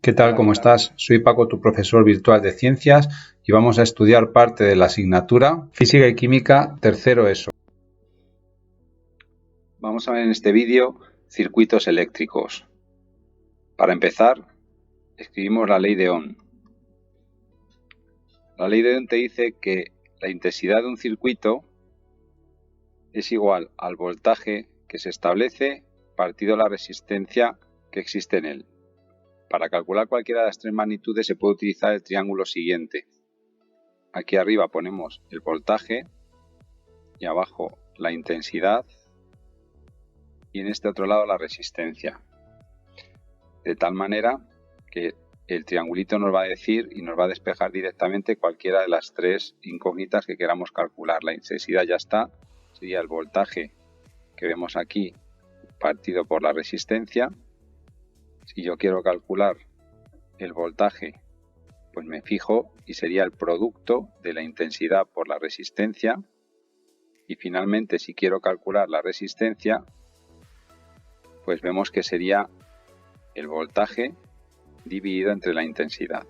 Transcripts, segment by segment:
¿Qué tal? ¿Cómo estás? Soy Paco, tu profesor virtual de ciencias, y vamos a estudiar parte de la asignatura Física y Química tercero ESO. Vamos a ver en este vídeo circuitos eléctricos. Para empezar, escribimos la ley de Ohm. La ley de Ohm te dice que la intensidad de un circuito es igual al voltaje que se establece partido la resistencia que existe en él. Para calcular cualquiera de las tres magnitudes se puede utilizar el triángulo siguiente. Aquí arriba ponemos el voltaje y abajo la intensidad y en este otro lado la resistencia. De tal manera que el triangulito nos va a decir y nos va a despejar directamente cualquiera de las tres incógnitas que queramos calcular. La intensidad ya está, sería el voltaje que vemos aquí partido por la resistencia. Si yo quiero calcular el voltaje, pues me fijo y sería el producto de la intensidad por la resistencia. Y finalmente, si quiero calcular la resistencia, pues vemos que sería el voltaje dividido entre la intensidad.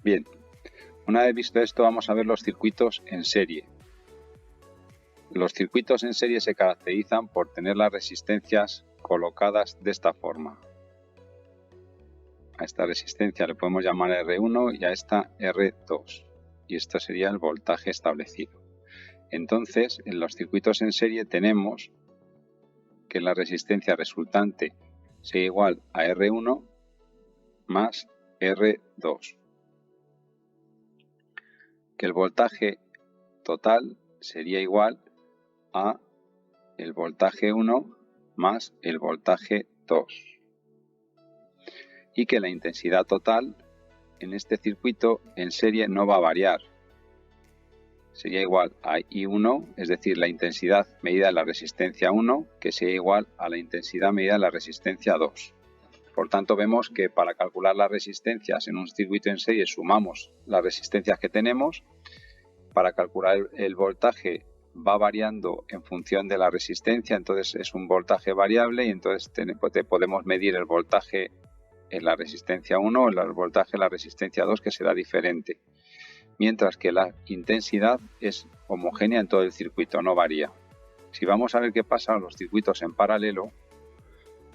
Bien, una vez visto esto, vamos a ver los circuitos en serie. Los circuitos en serie se caracterizan por tener las resistencias colocadas de esta forma. A esta resistencia le podemos llamar R1 y a esta R2. Y esto sería el voltaje establecido. Entonces, en los circuitos en serie tenemos que la resistencia resultante sea igual a R1 más R2. Que el voltaje total sería igual a el voltaje 1 más el voltaje 2. Y que la intensidad total en este circuito en serie no va a variar. Sería igual a I1, es decir, la intensidad medida en la resistencia 1, que sería igual a la intensidad medida en la resistencia 2. Por tanto, vemos que para calcular las resistencias en un circuito en serie sumamos las resistencias que tenemos. Para calcular el voltaje va variando en función de la resistencia, entonces es un voltaje variable y entonces podemos medir el voltaje en la resistencia 1 o el voltaje en la resistencia 2, que será diferente. Mientras que la intensidad es homogénea en todo el circuito, no varía. Si vamos a ver qué pasa en los circuitos en paralelo,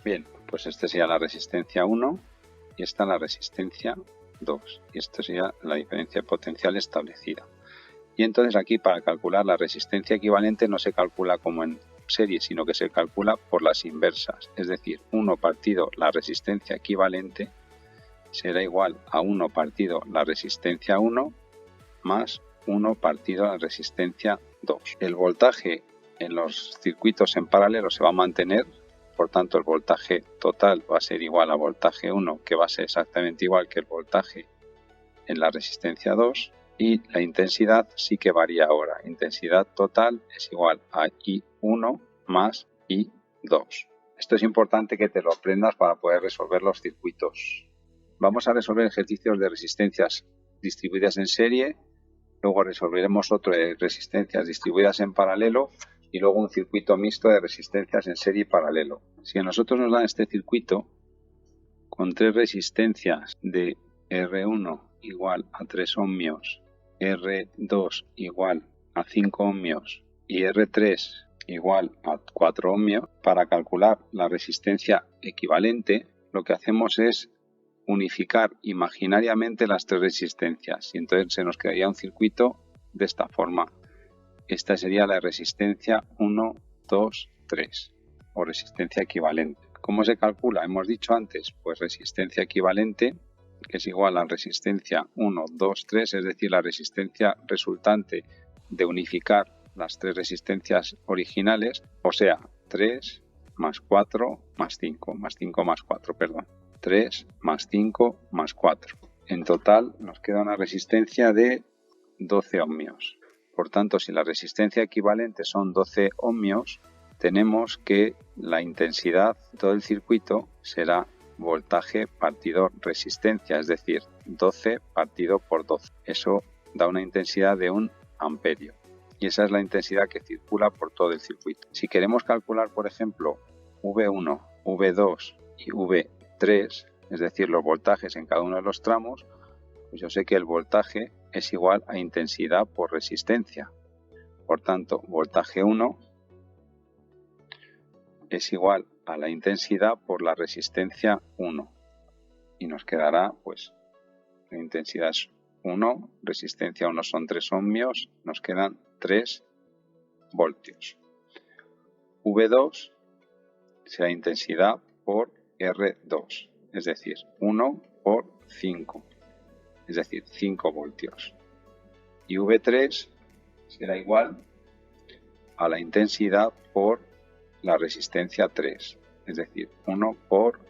bien, pues esta sería la resistencia 1 y esta la resistencia 2. Y esto sería la diferencia de potencial establecida. Y entonces aquí para calcular la resistencia equivalente no se calcula como en serie, sino que se calcula por las inversas. Es decir, 1 partido la resistencia equivalente será igual a 1 partido la resistencia 1 más 1 partido la resistencia 2. El voltaje en los circuitos en paralelo se va a mantener, por tanto el voltaje total va a ser igual a voltaje 1, que va a ser exactamente igual que el voltaje en la resistencia 2, y la intensidad sí que varía ahora. Intensidad total es igual a I1 más I2. Esto es importante que te lo aprendas para poder resolver los circuitos. Vamos a resolver ejercicios de resistencias distribuidas en serie, luego resolveremos otro de resistencias distribuidas en paralelo y luego un circuito mixto de resistencias en serie y paralelo. Si a nosotros nos dan este circuito con tres resistencias de R1 igual a 3 ohmios, R2 igual a 5 ohmios y R3 igual a 4 ohmios, para calcular la resistencia equivalente lo que hacemos es unificar imaginariamente las tres resistencias y entonces se nos quedaría un circuito de esta forma. Esta sería la resistencia 1, 2, 3 o resistencia equivalente. ¿Cómo se calcula? Hemos dicho antes, pues resistencia equivalente, que es igual a resistencia 1, 2, 3, es decir, la resistencia resultante de unificar las tres resistencias originales, o sea, 3 más 4 más 5, más 5 más 4, perdón. 3 más 5 más 4. En total nos queda una resistencia de 12 ohmios. Por tanto, si la resistencia equivalente son 12 ohmios, tenemos que la intensidad de todo el circuito será voltaje partido resistencia, es decir, 12 partido por 12. Eso da una intensidad de 1 amperio. Y esa es la intensidad que circula por todo el circuito. Si queremos calcular, por ejemplo, V1, V2 y V3, es decir, los voltajes en cada uno de los tramos, pues yo sé que el voltaje es igual a intensidad por resistencia. Por tanto, voltaje 1 es igual a la intensidad por la resistencia 1. Y nos quedará, pues, la intensidad es 1, resistencia 1 son 3 ohmios, nos quedan 3 voltios. V2 será intensidad por R2, es decir, 1 por 5, es decir, 5 voltios. Y V3 será igual a la intensidad por la resistencia 3, es decir, 1 por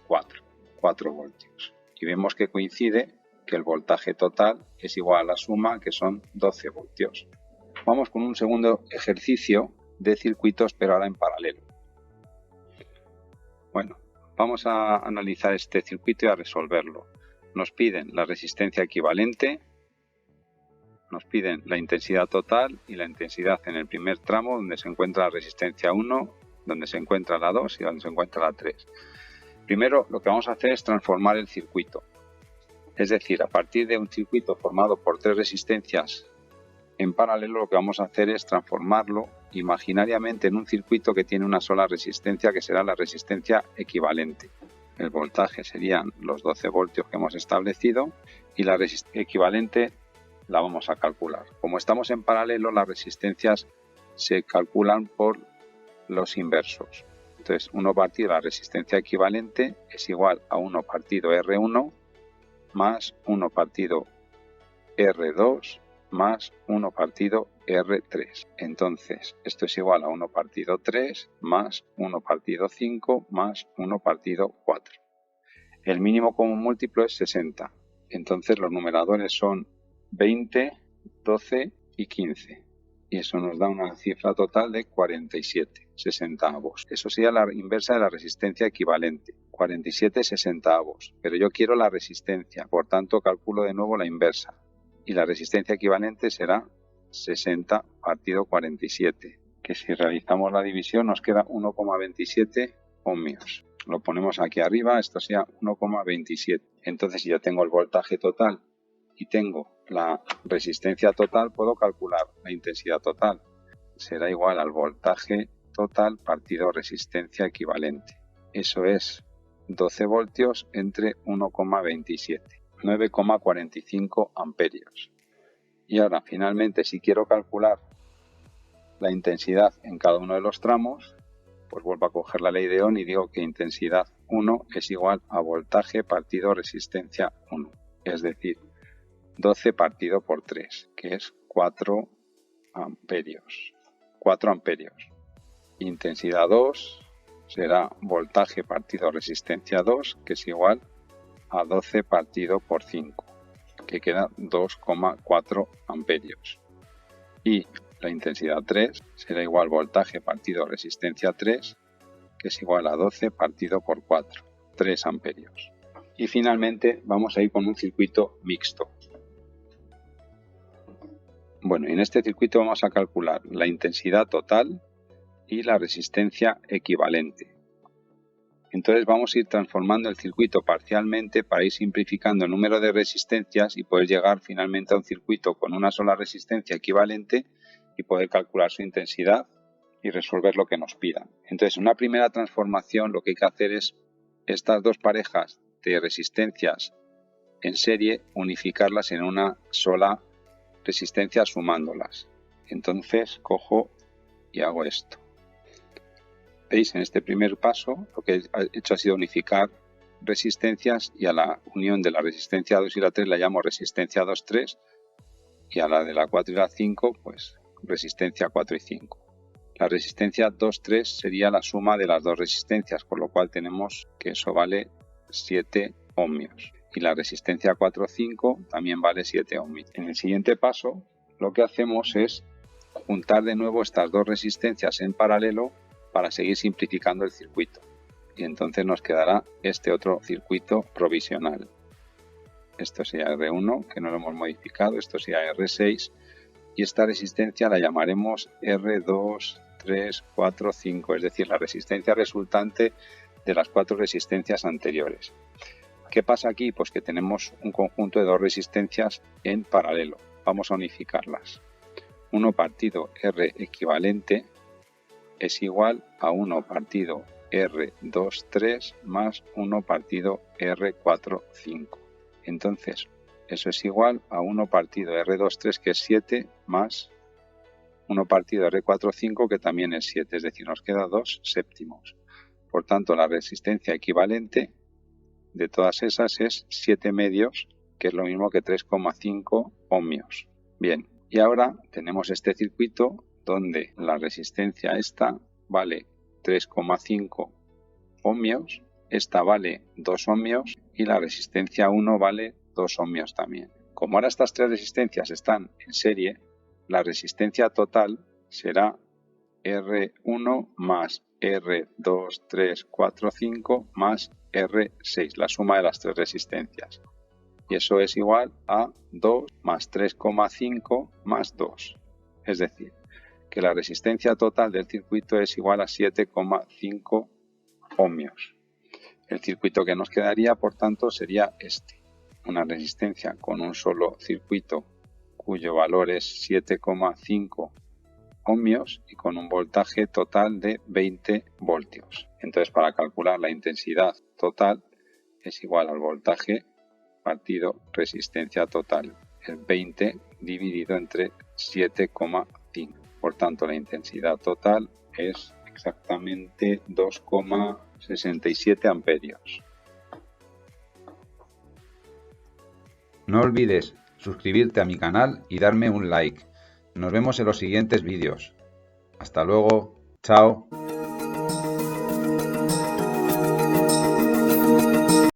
4 voltios. Y vemos que coincide que el voltaje total es igual a la suma, que son 12 voltios. Vamos con un segundo ejercicio de circuitos, pero ahora en paralelo. Bueno, vamos a analizar este circuito y a resolverlo. Nos piden la resistencia equivalente, nos piden la intensidad total y la intensidad en el primer tramo, donde se encuentra la resistencia 1, donde se encuentra la 2 y donde se encuentra la 3. Primero, lo que vamos a hacer es transformar el circuito. Es decir, a partir de un circuito formado por 3 resistencias en paralelo, lo que vamos a hacer es transformarlo imaginariamente en un circuito que tiene una sola resistencia, que será la resistencia equivalente. El voltaje serían los 12 voltios que hemos establecido y la resistencia equivalente la vamos a calcular. Como estamos en paralelo, las resistencias se calculan por los inversos. Entonces, 1 partido la resistencia equivalente es igual a 1 partido R1 más 1 partido R2 más 1 partido R3. Entonces, esto es igual a 1 partido 3 más 1 partido 5 más 1 partido 4. El mínimo común múltiplo es 60. Entonces, los numeradores son 20, 12 y 15. Y eso nos da una cifra total de 47 sesentavos. Eso sería la inversa de la resistencia equivalente, 47 sesentavos. Pero yo quiero la resistencia, por tanto calculo de nuevo la inversa. Y la resistencia equivalente será 60 partido 47, que si realizamos la división nos queda 1,27 ohmios. Lo ponemos aquí arriba, esto sería 1,27. Entonces, si yo tengo el voltaje total y tengo la resistencia total, puedo calcular la intensidad total. Será igual al voltaje total partido resistencia equivalente. Eso es 12 voltios entre 1,27. 9,45 amperios. Y ahora, finalmente, si quiero calcular la intensidad en cada uno de los tramos, pues vuelvo a coger la ley de Ohm y digo que intensidad 1 es igual a voltaje partido resistencia 1. Es decir, 12 partido por 3, que es 4 amperios. 4 amperios. Intensidad 2 será voltaje partido resistencia 2, que es igual a 12 partido por 5, que queda 2,4 amperios. Y la intensidad 3 será igual voltaje partido resistencia 3, que es igual a 12 partido por 4, 3 amperios. Y finalmente vamos a ir con un circuito mixto. Bueno, en este circuito vamos a calcular la intensidad total y la resistencia equivalente. Entonces vamos a ir transformando el circuito parcialmente para ir simplificando el número de resistencias y poder llegar finalmente a un circuito con una sola resistencia equivalente y poder calcular su intensidad y resolver lo que nos pidan. Entonces, en una primera transformación lo que hay que hacer es estas dos parejas de resistencias en serie, unificarlas en una sola resistencia sumándolas. Entonces cojo y hago esto. ¿Veis? En este primer paso lo que he hecho ha sido unificar resistencias y a la unión de la resistencia 2 y la 3 la llamo resistencia 2,3 y a la de la 4 y la 5 pues resistencia 4 y 5. La resistencia 2,3 sería la suma de las dos resistencias, con lo cual tenemos que eso vale 7 ohmios. Y la resistencia 4,5 también vale 7 ohmios. En el siguiente paso lo que hacemos es juntar de nuevo estas dos resistencias en paralelo para seguir simplificando el circuito. Y entonces nos quedará este otro circuito provisional. Esto sería R1, que no lo hemos modificado, esto sería R6 y esta resistencia la llamaremos R2, 3, 4, 5, es decir, la resistencia resultante de las 4 resistencias anteriores. ¿Qué pasa aquí? Pues que tenemos un conjunto de 2 resistencias en paralelo. Vamos a unificarlas. 1 partido R equivalente es igual a 1 partido R23 más 1 partido R45. Entonces, eso es igual a 1 partido R23, que es 7, más 1 partido R45, que también es 7, es decir, nos queda 2 séptimos. Por tanto, la resistencia equivalente de todas esas es 7 medios, que es lo mismo que 3,5 ohmios. Bien, y ahora tenemos este circuito donde la resistencia esta vale 3,5 ohmios, esta vale 2 ohmios y la resistencia 1 vale 2 ohmios también. Como ahora estas 3 resistencias están en serie, la resistencia total será R1 más R2, 3, 4, 5 más R6, la suma de las 3 resistencias. Y eso es igual a 2 más 3,5 más 2. Es decir, que la resistencia total del circuito es igual a 7,5 ohmios. El circuito que nos quedaría, por tanto, sería este. Una resistencia con un solo circuito cuyo valor es 7,5 ohmios y con un voltaje total de 20 voltios. Entonces, para calcular la intensidad total es igual al voltaje partido resistencia total, es 20 dividido entre 7,5. Por tanto, la intensidad total es exactamente 2,67 amperios. No olvides suscribirte a mi canal y darme un like. Nos vemos en los siguientes vídeos. Hasta luego. Chao.